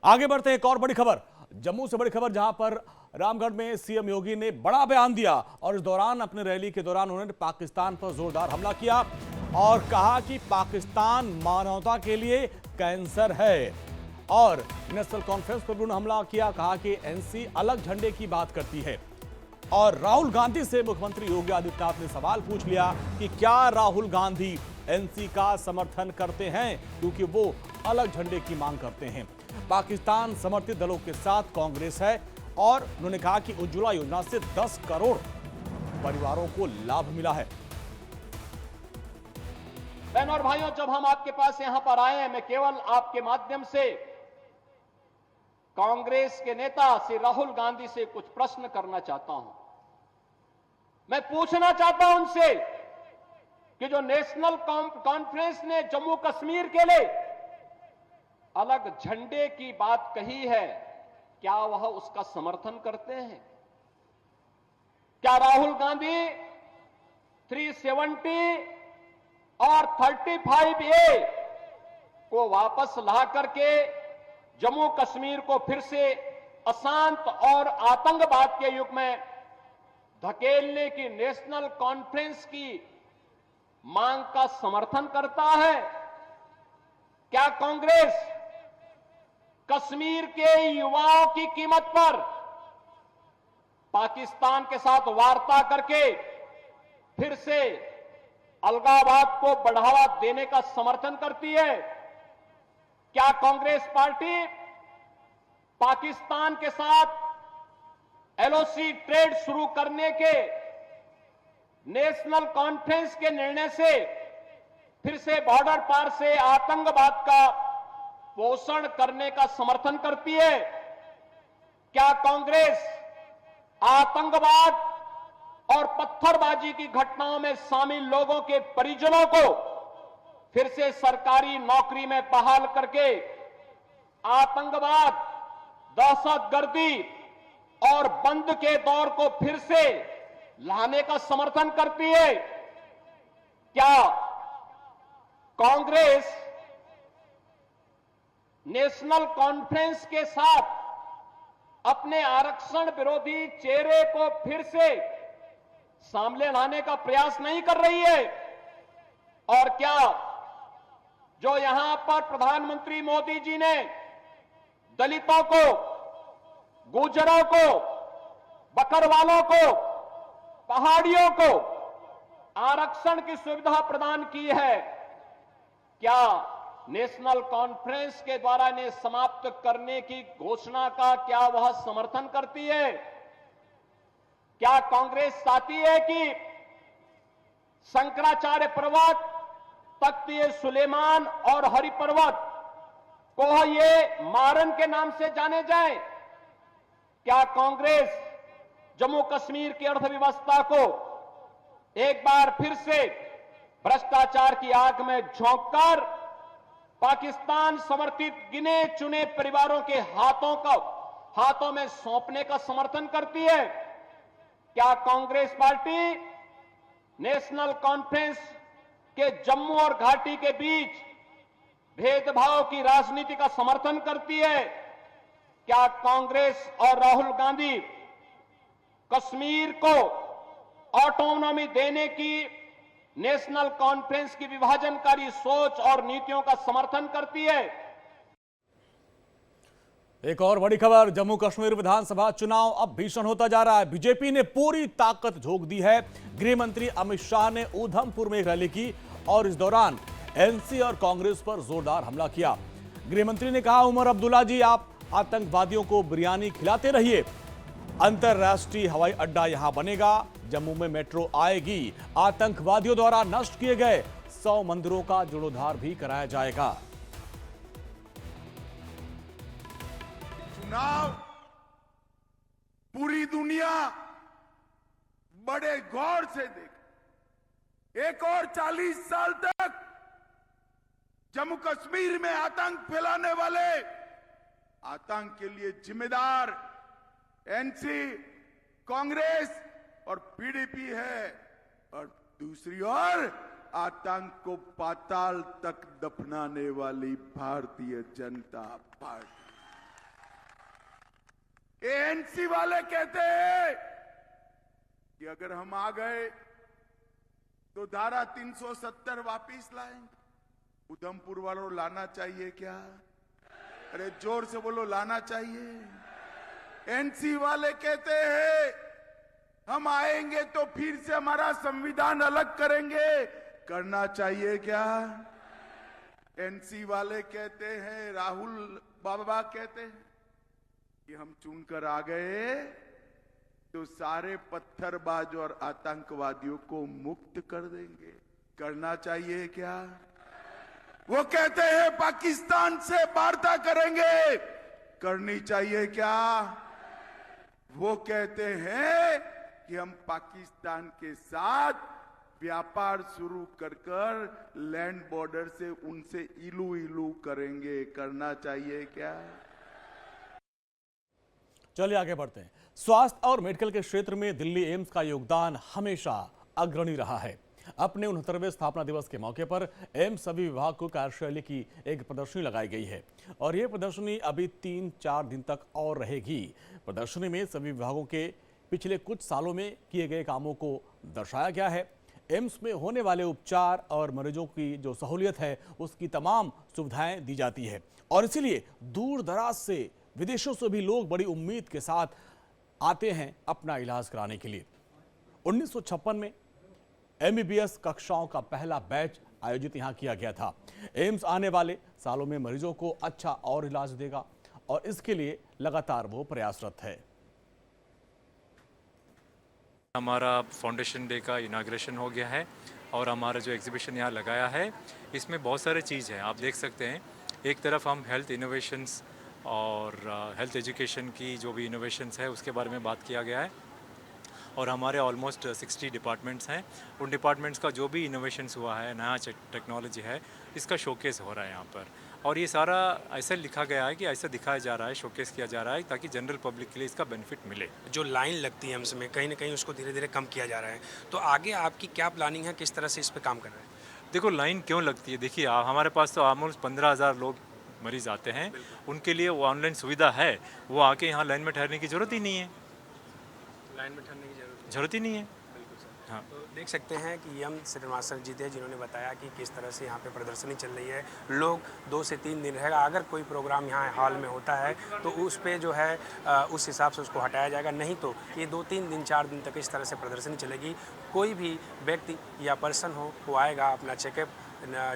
आगे बढ़ते हैं, एक और बड़ी खबर जम्मू से बड़ी खबर, जहां पर रामगढ़ में सीएम योगी ने बड़ा बयान दिया और इस दौरान अपने रैली के दौरान उन्होंने पाकिस्तान पर जोरदार हमला किया और कहा कि पाकिस्तान मानवता के लिए कैंसर है। और नेशनल कॉन्फ्रेंस पर भी उन्होंने हमला किया, कहा कि एनसी अलग झंडे की बात करती है। और राहुल गांधी से मुख्यमंत्री योगी आदित्यनाथ ने सवाल पूछ लिया कि क्या राहुल गांधी एनसी का समर्थन करते हैं, क्योंकि वो अलग झंडे की मांग करते हैं। पाकिस्तान समर्थित दलों के साथ कांग्रेस है और उन्होंने कहा कि उज्ज्वला योजना से 10 करोड़ परिवारों को लाभ मिला है। बहनों और भाइयों, जब हम आपके पास यहां पर आए हैं, मैं केवल आपके माध्यम से कांग्रेस के नेता श्री राहुल गांधी से कुछ प्रश्न करना चाहता हूं। मैं पूछना चाहता हूं उनसे कि जो नेशनल कॉन्फ्रेंस ने जम्मू कश्मीर के लिए अलग झंडे की बात कही है, क्या वह उसका समर्थन करते हैं? क्या राहुल गांधी 370 और 35A को वापस ला करके जम्मू कश्मीर को फिर से अशांत और आतंकवाद के युग में धकेलने की नेशनल कॉन्फ्रेंस की मांग का समर्थन करता है? क्या कांग्रेस कश्मीर के युवाओं की कीमत पर पाकिस्तान के साथ वार्ता करके फिर से अलगाववाद को बढ़ावा देने का समर्थन करती है? क्या कांग्रेस पार्टी पाकिस्तान के साथ एलओसी ट्रेड शुरू करने के नेशनल कॉन्फ्रेंस के निर्णय से फिर से बॉर्डर पार से आतंकवाद का पोषण करने का समर्थन करती है? क्या कांग्रेस आतंकवाद और पत्थरबाजी की घटनाओं में शामिल लोगों के परिजनों को फिर से सरकारी नौकरी में बहाल करके आतंकवाद, दहशतगर्दी और बंद के दौर को फिर से लाने का समर्थन करती है? क्या कांग्रेस नेशनल कॉन्फ्रेंस के साथ अपने आरक्षण विरोधी चेहरे को फिर से सामने लाने का प्रयास नहीं कर रही है? और क्या जो यहां पर प्रधानमंत्री मोदी जी ने दलितों को, गुर्जरों को, बकरवालों को, पहाड़ियों को आरक्षण की सुविधा प्रदान की है, क्या नेशनल कॉन्फ्रेंस के द्वारा इन्हें समाप्त करने की घोषणा का क्या वह समर्थन करती है? क्या कांग्रेस चाहती है कि शंकराचार्य पर्वत, तख्त सुलेमान और हरि पर्वत को ये मारन के नाम से जाने जाए? क्या कांग्रेस जम्मू कश्मीर की अर्थव्यवस्था को एक बार फिर से भ्रष्टाचार की आग में झोंककर पाकिस्तान समर्थित गिने चुने परिवारों के हाथों में सौंपने का समर्थन करती है? क्या कांग्रेस पार्टी नेशनल कॉन्फ्रेंस के जम्मू और घाटी के बीच भेदभाव की राजनीति का समर्थन करती है? क्या कांग्रेस और राहुल गांधी कश्मीर को ऑटोनॉमी देने की नेशनल कॉन्फ्रेंस की विभाजनकारी सोच और नीतियों का समर्थन करती है? एक और बड़ी खबर, जम्मू कश्मीर विधानसभा चुनाव अब भीषण होता जा रहा है। बीजेपी ने पूरी ताकत झोंक दी है। गृह मंत्री अमित शाह ने उधमपुर में एक रैली की और इस दौरान एनसी और कांग्रेस पर जोरदार हमला किया। गृह मंत्री ने कहा, उमर अब्दुल्ला जी, आप आतंकवादियों को बिरयानी खिलाते रहिए। अंतरराष्ट्रीय हवाई अड्डा यहां बनेगा, जम्मू में मेट्रो आएगी, आतंकवादियों द्वारा नष्ट किए गए 100 मंदिरों का जीर्णोद्धार भी कराया जाएगा। चुनाव पूरी दुनिया बड़े गौर से देखे। एक और 40 साल तक जम्मू कश्मीर में आतंक फैलाने वाले, आतंक के लिए जिम्मेदार एनसी, कांग्रेस और पीडीपी है, और दूसरी ओर आतंक को पाताल तक दफनाने वाली भारतीय जनता पार्टी। एएनसी वाले कहते हैं कि अगर हम आ गए तो धारा 370 वापिस लाएंगे। उधमपुर वालों लाना चाहिए क्या? अरे जोर से बोलो, लाना चाहिए। एनसी वाले कहते हैं हम आएंगे तो फिर से हमारा संविधान अलग करेंगे, करना चाहिए क्या? एनसी वाले कहते हैं, राहुल बाबा कहते हैं कि हम चुनकर आ गए तो सारे पत्थरबाज और आतंकवादियों को मुक्त कर देंगे, करना चाहिए क्या? वो कहते हैं पाकिस्तान से वार्ता करेंगे, करनी चाहिए क्या? वो कहते हैं कि हम पाकिस्तान के साथ व्यापार शुरू कर लैंड बॉर्डर से उनसे इलू इलू करेंगे, करना चाहिए क्या? चलिए आगे बढ़ते हैं। स्वास्थ्य और मेडिकल के क्षेत्र में दिल्ली एम्स का योगदान हमेशा अग्रणी रहा है। अपने 69वें स्थापना दिवस के मौके पर एम्स सभी विभाग को कार्यशैली की एक प्रदर्शनी लगाई गई है और यह प्रदर्शनी अभी 3-4 दिन तक और रहेगी। प्रदर्शनी में सभी विभागों के पिछले कुछ सालों में किए गए कामों को दर्शाया गया है। एम्स में होने वाले उपचार और मरीजों की जो सहूलियत है उसकी तमाम सुविधाएं दी जाती है और इसीलिए दूर दराज से विदेशों से भी लोग बड़ी उम्मीद के साथ आते हैं अपना इलाज कराने के लिए। 1956 में MBBS कक्षाओं का पहला बैच आयोजित यहां किया गया था। एम्स आने वाले सालों में मरीजों को अच्छा और इलाज देगा और इसके लिए लगातार वो प्रयासरत है। हमारा फाउंडेशन डे का इनाग्रेशन हो गया है और हमारा जो एग्जीबिशन यहाँ लगाया है इसमें बहुत सारे चीज़ हैं, आप देख सकते हैं। एक तरफ हम हेल्थ इनोवेशंस और हेल्थ एजुकेशन की जो भी इनोवेशंस है उसके बारे में बात किया गया है और हमारे ऑलमोस्ट 60 डिपार्टमेंट्स हैं। उन डिपार्टमेंट्स का जो भी इनोवेशंस हुआ है, नया टेक्नोलॉजी है, इसका शोकेस हो रहा है यहाँ पर और ये सारा ऐसा लिखा गया है कि ऐसा दिखाया जा रहा है, शोकेस किया जा रहा है ताकि जनरल पब्लिक के लिए इसका बेनिफिट मिले। जो लाइन लगती है एम्स में कहीं ना कहीं उसको धीरे धीरे कम किया जा रहा है, तो आगे आपकी क्या प्लानिंग है, किस तरह से इस पर काम कर रहे हैं? देखो लाइन क्यों लगती है, देखिए हमारे पास तो ऑलमोस्ट 15,000 लोग मरीज़ आते हैं, उनके लिए वो ऑनलाइन सुविधा है, वो आके यहाँ लाइन में ठहरने की ज़रूरत ही नहीं है। लाइन में ठहरने की ज़रूरत ही नहीं है। बिल्कुल सर। हाँ, तो देख सकते हैं कि एम श्रीनिवासन जी थे जिन्होंने बताया कि किस तरह से यहाँ पे प्रदर्शनी चल रही है। लोग 2 से 3 दिन रहेगा, अगर कोई प्रोग्राम यहाँ हॉल में होता है तो उस पे जो है उस हिसाब से उसको हटाया जाएगा, नहीं तो ये 2-3 दिन 4 दिन तक इस तरह से प्रदर्शनी चलेगी। कोई भी व्यक्ति या पर्सन हो वो आएगा, अपना चेकअप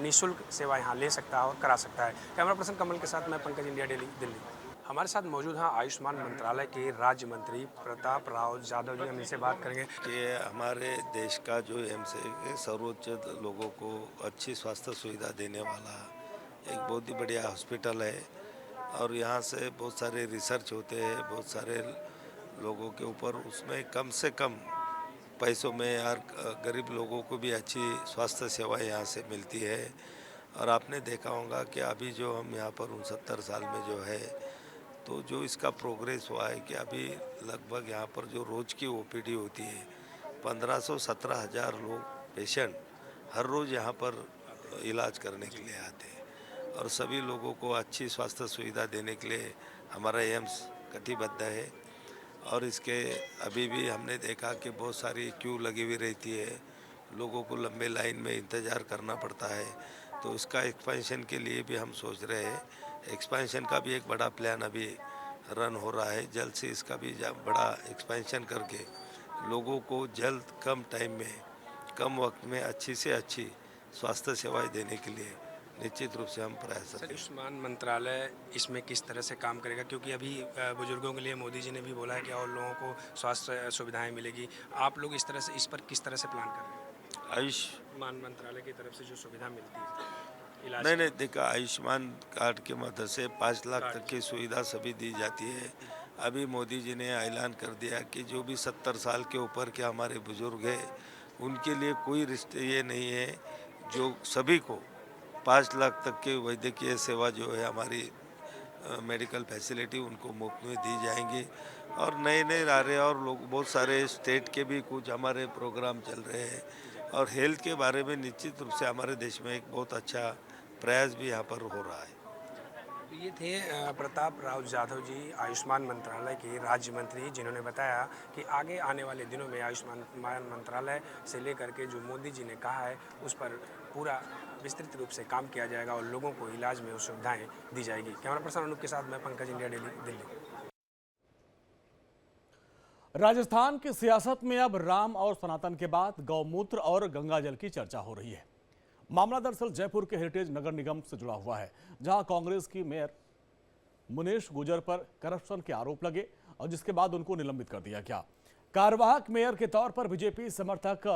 निःशुल्क सेवा यहाँ ले सकता है और करा सकता है। कैमरा पर्सन कमल के साथ मैं पंकज, इंडिया डेली, दिल्ली। हमारे साथ मौजूद हैं आयुष्मान मंत्रालय के राज्य मंत्री प्रताप राव यादव जी, हम इनसे बात करेंगे। कि हमारे देश का जो एम्स है सर्वोच्च लोगों को अच्छी स्वास्थ्य सुविधा देने वाला एक बहुत ही बढ़िया हॉस्पिटल है और यहाँ से बहुत सारे रिसर्च होते हैं, बहुत सारे लोगों के ऊपर, उसमें कम से कम पैसों में यार गरीब लोगों को भी अच्छी स्वास्थ्य सेवा यहाँ से मिलती है। और आपने देखा होगा कि अभी जो हम यहाँ पर 69 साल में जो है तो जो इसका प्रोग्रेस हुआ है कि अभी लगभग यहाँ पर जो रोज़ की OPD होती है 1500-17,000 लोग पेशेंट हर रोज़ यहाँ पर इलाज करने के लिए आते हैं और सभी लोगों को अच्छी स्वास्थ्य सुविधा देने के लिए हमारा एम्स कटिबद्ध है। और इसके अभी भी हमने देखा कि बहुत सारी क्यू लगी हुई रहती है, लोगों को लंबे लाइन में इंतज़ार करना पड़ता है, तो इसका एक्सपेंशन के लिए भी हम सोच रहे हैं। एक्सपेंशन का भी एक बड़ा प्लान अभी रन हो रहा है, जल्द से इसका भी बड़ा एक्सपेंशन करके लोगों को जल्द कम टाइम में कम वक्त में अच्छी से अच्छी स्वास्थ्य सेवाएं देने के लिए निश्चित रूप से हम प्रयास करेंगे। आयुष्मान मंत्रालय इसमें किस तरह से काम करेगा, क्योंकि अभी बुजुर्गों के लिए मोदी जी ने भी बोला है कि और लोगों को स्वास्थ्य सुविधाएं मिलेगी, आप लोग इस तरह से इस पर किस तरह से प्लान कर रहे हैं? आयुष्मान मंत्रालय की तरफ से जो सुविधा मिलती है इलाज नहीं देखा, आयुष्मान कार्ड के मदद से 5 लाख तक की सुविधा सभी दी जाती है। अभी मोदी जी ने ऐलान कर दिया कि जो भी 70 साल के ऊपर के हमारे बुजुर्ग हैं उनके लिए कोई ये नहीं है, जो सभी को 5 लाख तक की वैद्यकीय सेवा जो है हमारी मेडिकल फैसिलिटी उनको मुफ्त में दी जाएंगी। और नए आ रहे हैं और लोग बहुत सारे स्टेट के भी कुछ हमारे प्रोग्राम चल रहे हैं और हेल्थ के बारे में निश्चित रूप से हमारे देश में एक बहुत अच्छा प्रयास भी यहाँ पर हो रहा है। तो ये थे प्रताप राव जाधव जी, आयुष्मान मंत्रालय के राज्य मंत्री, जिन्होंने बताया कि आगे आने वाले दिनों में आयुष्मान मंत्रालय से लेकर के जो मोदी जी ने कहा है उस पर पूरा विस्तृत रूप से काम किया जाएगा और लोगों को इलाज में सुविधाएं दी जाएगी। कैमरा पर्सन अनूप के साथ मैं पंकज, इंडिया डेली, दिल्ली। राजस्थान की सियासत में अब राम और सनातन के बाद गौमूत्र और गंगाजल की चर्चा हो रही है। मामला दरअसल जयपुर के हेरिटेज नगर निगम से जुड़ा हुआ है, जहां कांग्रेस की मेयर मुनेश गुर्जर पर करप्शन के आरोप लगे और जिसके बाद उनको निलंबित कर दिया गया। कार्यवाहक मेयर के तौर पर बीजेपी समर्थक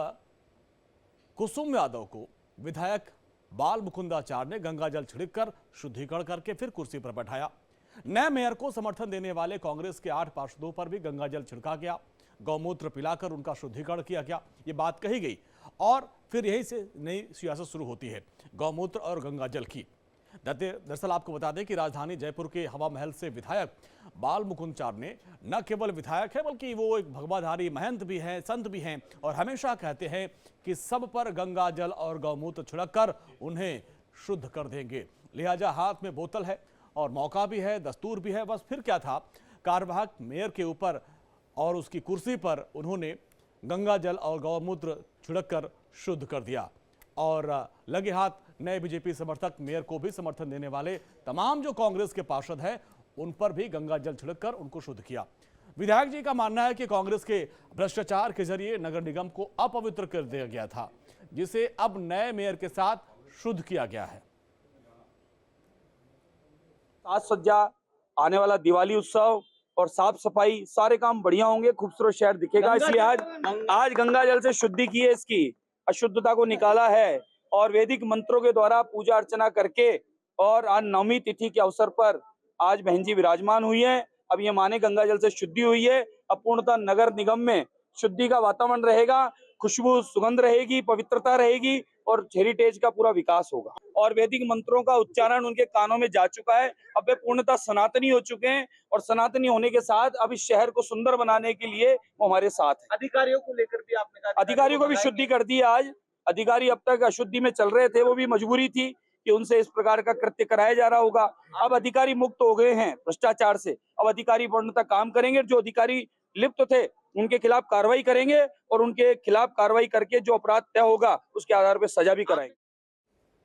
कुसुम यादव को विधायक बाल मुकुंदाचार्य ने गंगाजल छिड़ककर शुद्धिकरण करके फिर कुर्सी पर बैठाया। नए मेयर को समर्थन देने वाले कांग्रेस के 8 पार्षदों पर भी गंगाजल छिड़का गया, गौमूत्र पिलाकर उनका शुद्धिकरण किया गया, ये बात कही गई और फिर यहीं से नई सियासत शुरू होती है गौमूत्र और गंगाजल की। दरअसल आपको बता दें कि राजधानी जयपुर के हवा महल से विधायक बाल मुकुंदाचार्य ने न केवल विधायक है बल्कि वो एक भगवाधारी महंत भी हैं, संत भी हैं और हमेशा कहते हैं कि सब पर गंगाजल और गौमूत्र छिड़ककर उन्हें शुद्ध कर देंगे। लिहाजा हाथ में बोतल है और मौका भी है, दस्तूर भी है, बस फिर क्या था, कार्यवाहक मेयर के ऊपर और उसकी कुर्सी पर उन्होंने गंगाजल और गौमूत्र छिड़ककर शुद्ध कर दिया और लगे हाथ नए बीजेपी समर्थक मेयर को भी समर्थन देने वाले तमाम जो कांग्रेस के पार्षद हैं उन पर भी गंगाजल छिड़ककर उनको शुद्ध किया। विधायक जी का मानना है कि कांग्रेस के भ्रष्टाचार के जरिए नगर निगम को अपवित्र कर दिया गया था, जिसे अब नए मेयर के साथ शुद्ध किया गया है। साज सज्जा, आने वाला दिवाली उत्सव और साफ सफाई, सारे काम बढ़िया होंगे, खूबसूरत शहर दिखेगा। इसलिए आज गंगा जल से शुद्धि की है, इसकी अशुद्धता को निकाला है और वैदिक मंत्रों के द्वारा पूजा अर्चना करके और आज नवमी तिथि के अवसर पर आज बहन जी विराजमान हुई है। अब ये माने गंगा जल से शुद्धि हुई है। अब पूर्णतः नगर निगम में शुद्धि का वातावरण रहेगा, खुशबू सुगंध रहेगी, पवित्रता रहेगी और हेरिटेज का पूरा विकास होगा। और वैदिक मंत्रों का उच्चारण उनके कानों में जा चुका है। अब वे पूर्णतः सनातनी हो चुके हैं और सनातनी होने के साथ अब इस शहर को सुंदर बनाने के लिए वो हमारे साथ है। अधिकारियों को लेकर भी आपने कहा, अधिकारियों को भी शुद्धि कर दी आज। अधिकारी अब तक अशुद्धि में चल रहे थे, वो भी मजबूरी थी कि उनसे इस प्रकार का कृत्य कराया जा रहा होगा। अब अधिकारी मुक्त हो गए हैं भ्रष्टाचार से। अब अधिकारी पूर्णतः काम करेंगे, जो अधिकारी लिप्त थे उनके खिलाफ कार्रवाई करेंगे और उनके खिलाफ कार्रवाई करके जो अपराध तय होगा उसके आधार पर सजा भी कराएंगे।